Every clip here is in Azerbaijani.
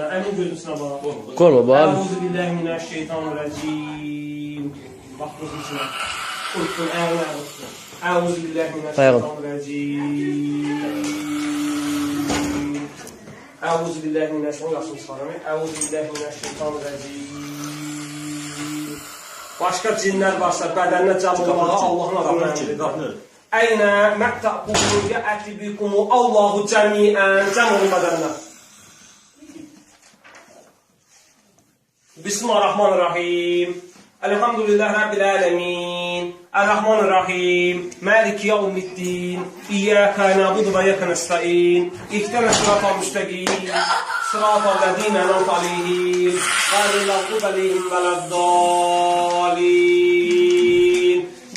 gözünə. Əmin gözünə bax. Qorma bax. Euzubillahimineşşeytanirracim. Bax gözün içinə. Qoysun, ayağını tutsun. Euzubillahimineşşeytanirracim. Euzubillahimineşşeytanirracim. Başqa cinlər varsa bədəninə cəm olmağa Allahın adamı əmridir. Əynə məqtəbuhu yəətibikumu Allahu cəmiən. Cəm olun bədəninə. Bismillahirrahmanirrahim. Elhamdülillahi Rabbil alemin. Errahmanirrahim. Maliki yevmiddin. İyyâke na'budu ve iyyâke nestaîn. İhdina sıratal müstakîm. Sıratal lezîne en'amte aleyhim. Gayril mağdubi aleyhim veleddâlin.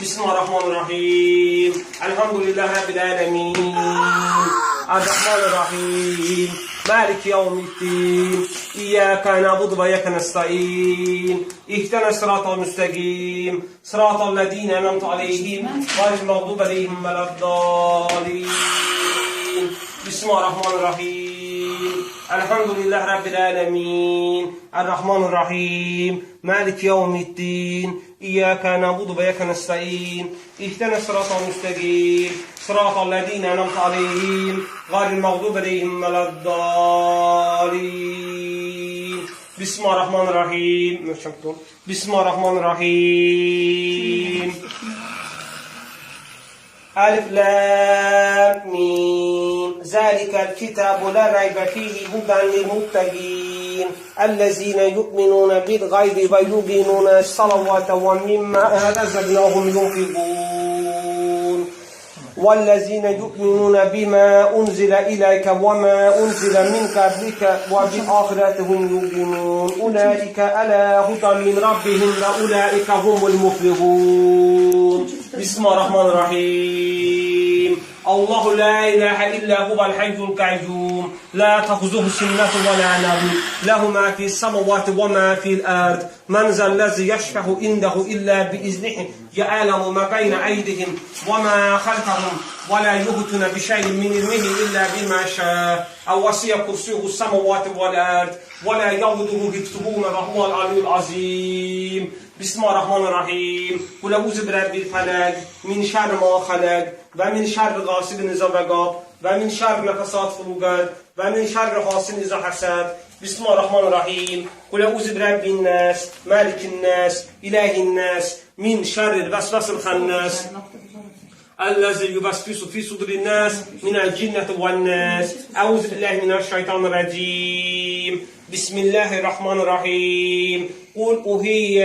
Bismillahirrahmanirrahim. Elhamdülillahi Rabbil alemin. Errahmanirrahim. Maliki yevmiddin. İyyâke na'budu ve iyyâke nestaîn. İhdina sıratal müstakîm. Sıratal lezîne en'amte aleyhim. Gayril mağdubi aleyhim veleddâlin. Bismillahirrahmanirrahim. Elhamdülillahi Rabbil alemin. Errahmanirrahim. Maliki yevmiddin. İyyâke na'budu ve iyyâke nestaîn. İhdina sıratal müstakîm. Sıratal lezîne en'amte aleyhim. Gayril mağdubi aleyhim veleddâlin. Bismillahirrahmanirrahim. Bismillahirrahmanirrahim. Alif Lam Mim. Zalikel kitabu la raybe fihi hudan lil muttaqin. Ellezine yu'minuna bil gaybi ve yuqimuna es-salavate ve mimma razaqnahum yunfiqun. والذين يؤمنون بما أنزل إليك وما أنزل من قبلك وبالآخرة هم يوقنون أولئك على هدى من ربهم وأولئك هم المفلحون بسم الله الرحمن الرحيم الله لا إله إلا هو الحي القيوم لا تأخذه سنة ولا نوم له ما في السماوات وما في الأرض من ذا الذي يشفع عنده إلا بإذنه يعلم ما بين أيديهم وما خلفهم ولا يحيطون بشيء من علمه إلا بما شاء وسع كرسيه السماوات والأرض ولا يؤوده حفظهما وهو العلي العظيم بسم الله الرحمن الرحيم قل أعوذ برب الفلق من شر ما خلق ومن شر غاسق إذا وقب ومن شر نفثات في العقد ومن شر حاسد إذا حسد بسم الله الرحمن الرحيم قل أعوذ برب الناس مالك الناس إله الناس من شر الوسواس الخناس الذي يوسوس في صدور الناس من الجنة والناس أعوذ بالله من الشيطان الرجيم بسم الله الرحمن الرحيم قل أوحي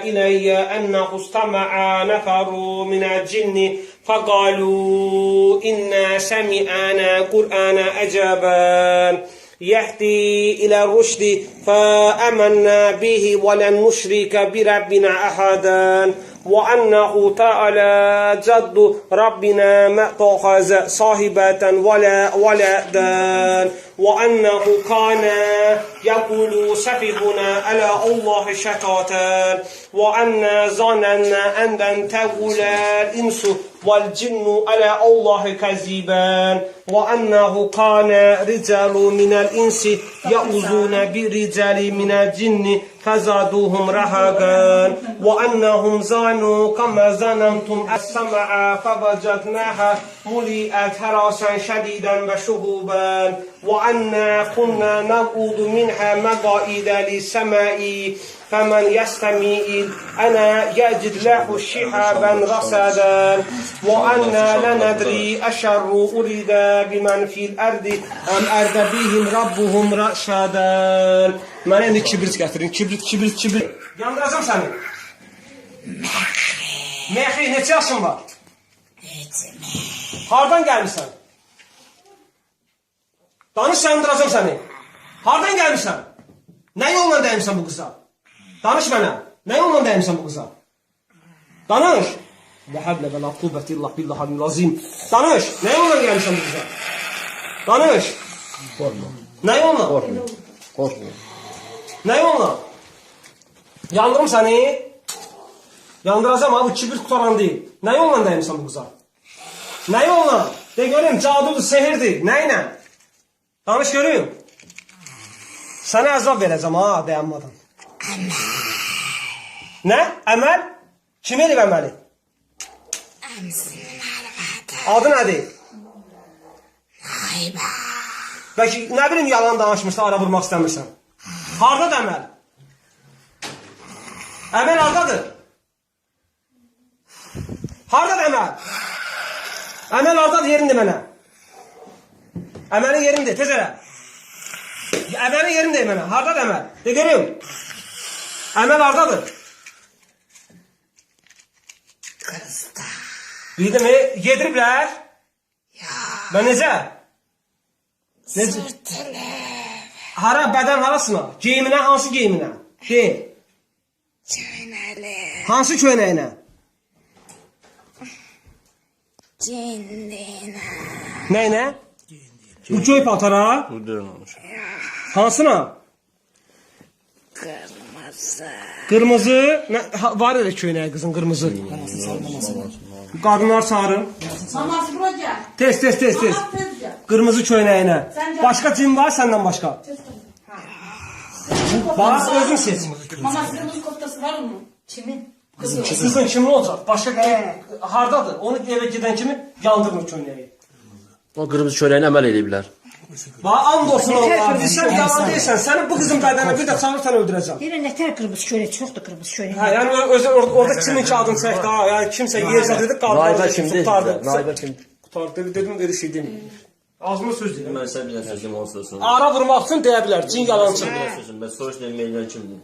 إلي أنه استمع نفر من الجن فقالوا إنا سمعنا قرآنا عجبا يهدي إلى الرشد فآمنا به ولن نشرك بربنا أحدا وأنه تعالى جد ربنا ما اتخذ صاحبة ولا ولدا وأنه كان يقول سفيهنا على الله شططا وأنا ظننا أن لن تقول الإنس والجن على الله كذبا وأنه كان رجال من الإنس يؤذون برجال من الجن فزادوهم رهقا وأنهم ظنوا كما ظننتم السمع فوجدناها مليئت حرسا شديدا وشهبا وأنا كنا نقعد منها مقاعد للسماء فمن يستمع أنا يجد له شهابا رصدا وأنا لا ندري أشر أريد بمن في الأرض أم أرد بهم ربهم رشدا. Mənə indi kibrit gətirin. Kibrit. Yandıracam səni. Mexi, neçə yaşın var? Hardan gəlmişsən? Danış, yandıracam səni. Hardan gəlmişsən? Nə yolla dəymişsən bu qıza? Danış mənə. Nə yolla dəymişsən bu qıza? Danış. La havle ve la kuvvete illa billahil azim. Danış. Nə yolla gəlmişsən bu qıza? Danış. Qorxma. Nə yolla? Qorxma. Nə yolla? Yandırım səni. Yandıracam abi, kibrit qutaran deyil. Nə yolla dəymişsən bu qıza? Nə yolla? De görüm, cadudur, sehirdir. Nə ilə? Danış görüm. Sənə əzab verəcəm ha, dayanmadan. Nə? Əməl? Kim elib əməli? Adı nədir? Bəlkə nə bilim yalan danışmışsan, ara vurmaq istəmirsən. Hardadır əməl? Əməl hardadır? Hardadır əməl? Əməl hardadır, yerini de mənə. Əməlin yerini de, tez elə. Əməlin yerini de mənə, hardadır əməl? De görüm. Əməl hardadır? Kızda. Bildim mi? Yediriblər? Ya. Və necə? Sırtılı. Hara, bədən harasına? Geyiminə, hansı geyiminə? Geyim. Çöynəli. Hansı köynəyinə? Cinliyinə. Nəyinə? Bu köy patara? Hansına? Kırmızı. Qırmızı. Var elə köynəyi qızın, qırmızı. Qadınlar sarı. Maması buraya. Tez. Mama tezgah. Qırmızı köynəyinə. Səncə- Başqa cin var səndən başqa? Bax, özün seç. Maması kırmızı koftası var mı? Kimin? Kızın. Qızın kimin olacaq? Başqa hardadır? Onu evə gedən kimi yandırmır köynəyi. O qırmızı çörəyini əməl ediblər. Bax, and olsun Allah. Bilsən, yalan deyirsən. Səni bu qızın bədəninə bir də çağırsan öldürəcəm. Deyirəm, nətər qırmızı çörək, çoxdur qırmızı çörək. Hə, yəni orada kimin ki adını çəkdi ha? Yəni kimsə yeyəcək dedi, qaldı. Naibə kimdir? Naibə kimdir? Qutardı, dedim, öyle şey demir. Ağzıma söz deyirəm. Mən sən bilən sözüm olsun. Ara vurmaq üçün deyə bilər, cin yalancı. Sözüm, mən soruş deməyən kimdir?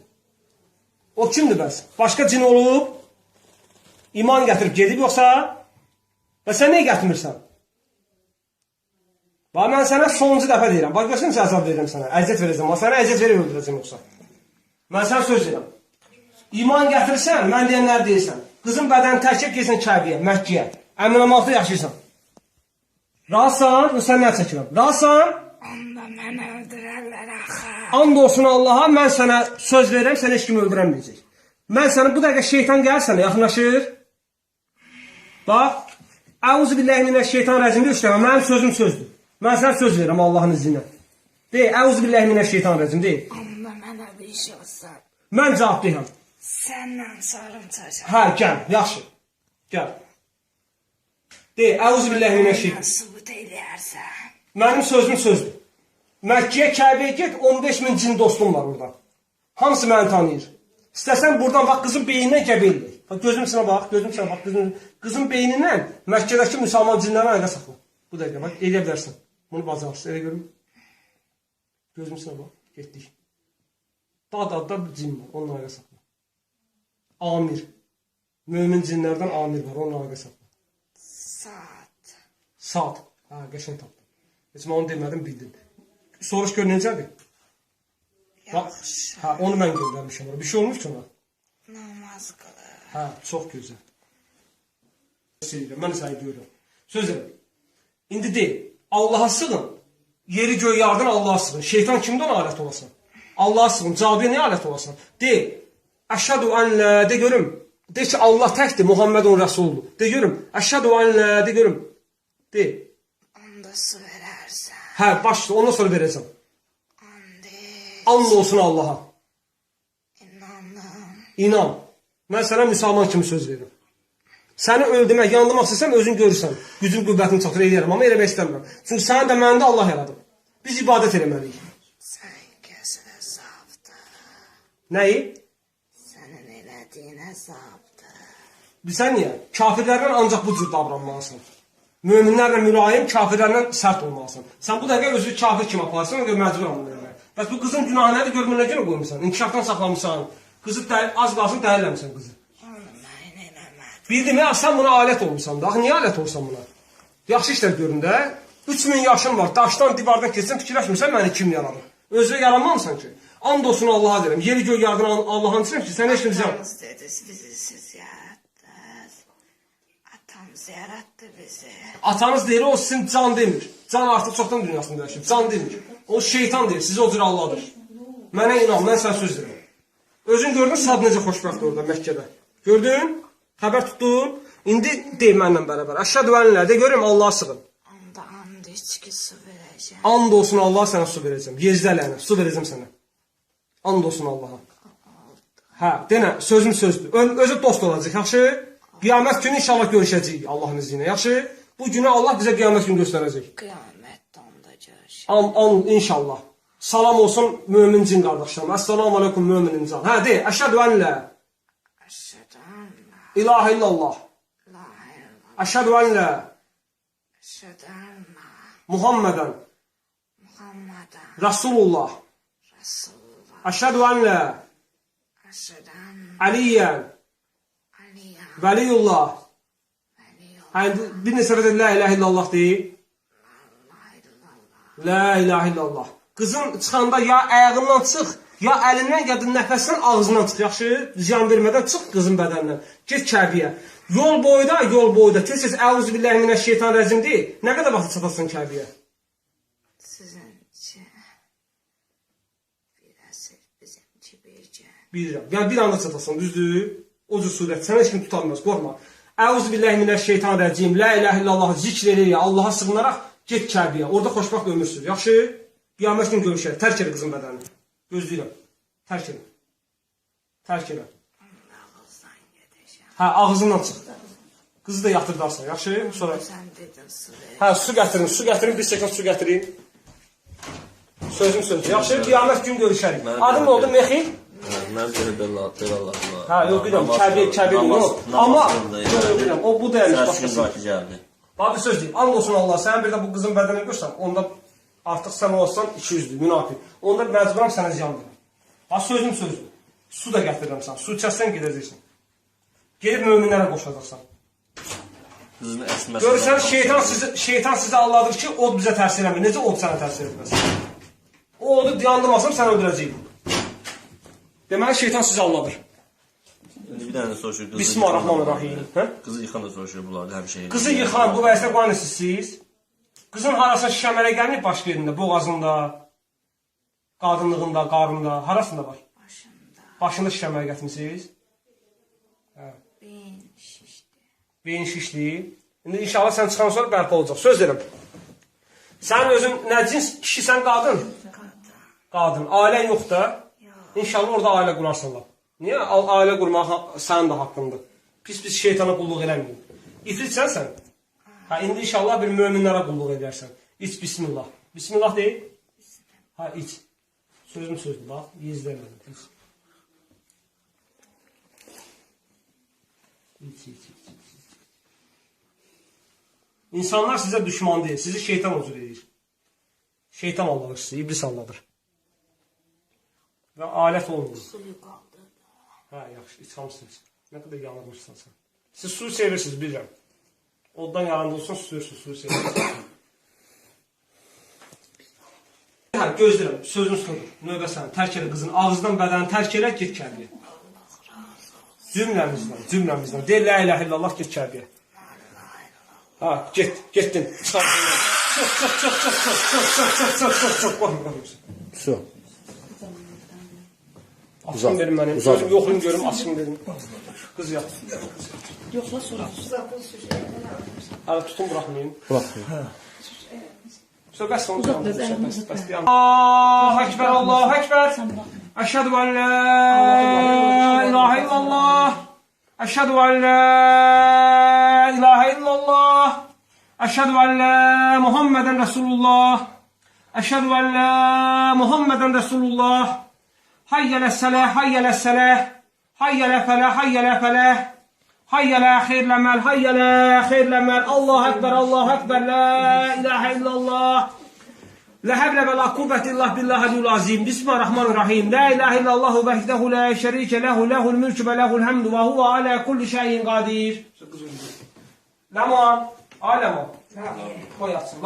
O kimdir bəs? Başqa cin olub, iman gətirib gedib yoxsa? Və sən niyə gətirmirsən? Bax, mən sənə sonuncu dəfə deyirəm. Bax, görsən ki, əzab verirəm sənə. Əziyyət verəcəm. Bax, sənə əziyyət verib öldürəcəm yoxsa. Mən sənə söz deyirəm. İman gətirirsən, mən deyənlər deyirsən. Qızın bədəni təkib gelsin Kəbiyə, Məkkiyə. Əminamatda yaşayırsan. Razısan? Sən nə çəkirəm? Razısan? Onda mən öldürərlər axı. And olsun Allaha, mən sənə söz verirəm, sən heç kimi öldürəməyəcək. Mən sənə bu dəqiqə şeytan gəlir sənə, yaxınlaşır. Bax, Əuzubillahimineşşeytanirracim deyir, mənim sözüm sözdür. Mən sənə söz verirəm Allahın izni ilə. Deyil, Əuzubillahimineşşeytanirracim deyil. Onda mənə bir iş olsa, Mən cavab deyirəm. səndən sorun çəkəm. Hə, gəl, yaxşı. Gəl. Deyil, Əuzubillahimineşşeytan. Sübut eləyərsən. Mənim sözüm sözdür. Məkkiyə, Kəbəyə get, 15.000 cin dostum var orada. Hamısı məni tanıyır. İstəsən buradan bax, qızın beynindən gəbə eləyək. Bax, gözüm içinə bax, qızın beynindən Məkkədəki müsəlman cinləri ayda saxla. Bu dəqiqə, bax, eləyə bilərsən. Bunu bacarsın, elə görüm. Gözüm içinə bax, getdik. Dağda bir cin var, onun ayda saxla. Amir. Mömin cinlərdən amir var, onun ayda saxla. Saat. Saat. Hə, qəşəng tapdım. Heç mən onu demədim, bildim. Soruş gör necədir? Yaxşı. Hə, onu mən göndərmişəm. Bir şey olmuş ki ona? Namaz qılır. Hə, çox gözəl. Mən səni görürəm. Söz elə. İndi deyil, Allaha sığın. Yeri göy yardan Allaha sığın. Şeytan kimdən alət olasan? Allaha sığın. Cabiyə niyə alət olasan? Deyil. Əşhədu ən lə, de görüm. De ki, Allah təkdir, Muhammedun Rəsuldur. De görüm. Əşhədu ən lə, de görüm. Deyil. Onda su verərsən. Hə, başla, ondan sonra verəcəm. Andi. And olsun Allaha. İnanım. İnan. Mən sənə müsəlman kimi söz verirəm. Səni öldürmək, yandırmaq istəsəm özün görürsən. Gücün qüvvətini çatır eləyərəm, amma eləmək istəmirəm. Çünki səni də məndə Allah yaradır. Biz ibadət eləməliyik. Sən gözünə zaptı. Nəyi? Sənin elədiyinə zaptı. Bilsən niyə? Kafirlərlə ancaq bu cür davranmalısın. Möminlərlə mülayim, kafirlərlə sərt olmalısın. Sən bu dəqiqə özü kafir kimi aparırsan, ona görə məcburam bunu eləmək. Bəs bu qızın günahı nədir, görmür nə görə qoymuşsan? İnkişafdan saxlamışsan. Qızı az qalsın dəhirləmişsən qızı. Onu mən eləmədim. Bildim ya, sən buna alət olmuşsan da. Axı niyə alət olsan buna? Yaxşı işlər görün də. 3000 yaşın var, daşdan, divardan keçsən, fikirləşmirsən məni kim yaradır? Özünə yaranmamısan ki. And olsun Allaha deyirəm. Yeri göy yardım Allah'ın içinəm ki, sən heç kimsə Atamız dedi, bizi siz yarattınız. Atamız yarattı bizi. atanız deyir, o sizin can demir. Can artıq çoxdan dünyasında yaşayıb. Can demir. O şeytan deyir, sizi o cür Allah'dır. Mənə inan, mən sən söz deyirəm. Özün gördün, sad necə xoşbəxt orada Məkkədə. Gördün? Xəbər tutdun? İndi deyim mənlə bərabər. Əşhədü ən lə, de görüm Allaha sığın. Onda and içki su verəcəm. And olsun Allaha sənə su verəcəm. Yezdə lənə, su verəcəm sənə. And olsun Allaha. Hə, denə, sözüm sözdür. Özü dost olacaq, yaxşı? Qiyamət günü inşallah görüşəcəyik Allahın izni ilə, yaxşı? Bu günü Allah bizə qiyamət günü göstərəcək. Qiyamətdə onda görüşək. İnşallah. Salam olsun mömin cin qardaşlarım. Əssalamu aleykum mömin insan. Hə, de, əşhədü ən lə Əşhədü ən la ilahə illallah. ilahe illallah. Əşhədü ən lə Əşhədü ən la Muhammədən Muhammədən Rasulullah. Rasulullah. Əşhədü ən lə Əşhədü ən Əliyyən Aliyyən Vəliyullah. Vəliyullah. Hə, bir neçə də la ilahə illallah deyil. La illallah. La ilahə illallah. Qızın çıxanda ya ayağından çıx, ya əlindən, ya da nəfəsindən ağzından çıx. Yaxşı, ziyan vermədən çıx qızın bədənindən. Get Kəbiyə. Yol boyda tez-tez əuzubillahimineşşeytanirracim deyil. Nə qədər vaxt çatasın Kəbiyə? Sizin için birisi bizimki bircə. Bilirəm. Yəni bir anda çatasın, düzdür? O cür surət. Sənə heç kim tutanmaz, qorxma. Əuzubillahimineşşeytanirracim. La ilahə illallah zikr eləyə, Allaha sığınaraq get Kəbiyə. Orada xoşbaxt ömür sür. Yaxşı? Qiyamət gün görüşək. Tərk elə qızın bədənini. Gözləyirəm. Tərk elə. Tərk elə. Ağızdan gedəcəm. Hə, ağzından çıx. Qızı da yatırdarsan, yaxşı? Sonra Sən dedin su ver. hə, su gətirin, bir stəkan su gətirin. Sözüm sözdür. Yaxşı, qiyamət gün görüşərik. Adım nə oldu? Mexil? Mən belə Allah. Hə, yox bilirəm, Kəbir yox. Amma yox bilirəm, o bu deyilmiş başqası. gəldi. Bax bir söz deyim. And olsun Allah, sən bir də bu qızın bədənini görsən, onda artıq sən olsan 200-dür, münafiq. Onda məcburam sənə ziyan verir. Bax sözüm sözdür. Su da gətirirəm sən. Su içəsən gedəcəksən. Gedib möminlərə qoşacaqsan. Qızın əsməsi. Görürsən, şeytan sizi alladır ki, od bizə təsir eləmir. Necə od sənə təsir etməz? O odu yandırmasam sən öldürəcəyim. Deməli, şeytan sizi alladır. İndi bir dənə soruşur qızı. Bismillahirrahmanirrahim. Hə? Qızı yıxan da soruşur bunlar həmişə. Qızı yıxan, bu vəziyyətə qoyanırsınız siz. Qızın harasına şişəmələ gəlməyib başqa yerində, boğazında, qadınlığında, qarnında, harasında var? Başında Başında şişəmələ gətirmişsiniz. beyin şişdi. Beyin şişdi. İndi inşallah sən çıxan sonra bərpa olacaq. Söz verim. Sən özün nə cins kişisən, qadın? Qadın. Ailən yox da. İnşallah orada ailə qurarsanlar. Niyə? Ailə qurmaq sənin də haqqındır. Pis şeytana qulluq eləməyin. İfritsən sən? Hə, indi inşallah bir möminlərə qulluq edərsən. İç bismillah. Bismillah deyil? Hə, iç. Sözüm sözdür, bax. Yezləmədim. İç. İnsanlar sizə düşman deyil. Sizi şeytan huzur edir. Şeytan alladır sizi. İblis alladır. Və alət olmur. Suyu qaldı. Hə, yaxşı. İç hamısınız. Nə qədər yanılmışsan sən. Siz suyu sevirsiniz, bilirəm. Oddan yanında olsun, suyu sevirsiniz. Hə, gözləyirəm. Sözünüz sözdür. Növbə sənin. Tərk elə qızın. Ağızdan bədəni tərk elə, get Kəbiyə. Cümləmizdən. Deyil, la ilahə illallah, get Kəbiyə. Ha, getdin. Çıx. Su. Açın verin mənim. Gözüm yoxlayım görüm, açın verin. Qız yat. Yoxla sonra. Hələ tutun, buraxmayın. Buraxmayın. Bəs onu Allahu Ekber, Allahu Ekber. Əşhədü ən la ilahə illallah. Əşhədü ən la ilahə illallah. Əşhədü ən la Muhammədən Rasulullah. Əşhədü ən la Muhammədən Rasulullah. Hayyələ sələh, hayyələ sələh. Hayyələ fələh, hayyələ fələh. Hayyələ xeyirləməl, hayyələ xeyirləməl. Allahu Ekber, Allahu Ekber. La ilahə illallah. La həvlə və la quvvət illah billahil azim. Bismillahirrahmanirrahim. La ilahə illallahu vəhdəhu la şərikə ləhu, ləhul mülkü və ləhul həmdu və huvə alə kulli şeyin qadir. Ləman, aləman. Qoy yatsın.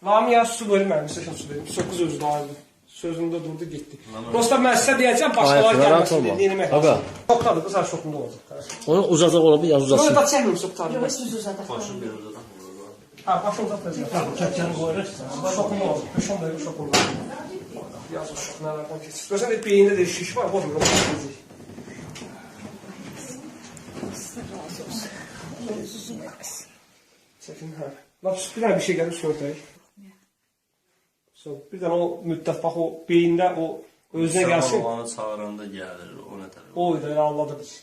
Lamiyə su verir mənim, istəşən su verim. 9 özü də ayrılır. Sözümdə durdu, getdi. Dostlar, mən sizə deyəcəm, başqalar gəlməsin, deyiləmək lazım. Şokdadır, qızar şokunda olacaq. Onu uzataq ola bir yaz uzatsın. Yox, da çəkməyim şokdadır. Yox, siz uzadaq. Hə, başını uzatmayacaq. Kəkəni qoyarıq. Şokunda olacaq. Şokunda yox, şokunda. Yazıq şok, nələrdən keçir. Görsən, beyində də şiş var, qoymuyor. Çəkin, hə. Bir dənə bir şey gəlir, söylətək. Bir dənə o müddət, bax o beyində o Özünə gəlsin. Olanı çağıranda gəlir, o nə tərəf. Oy da elə anladı biz.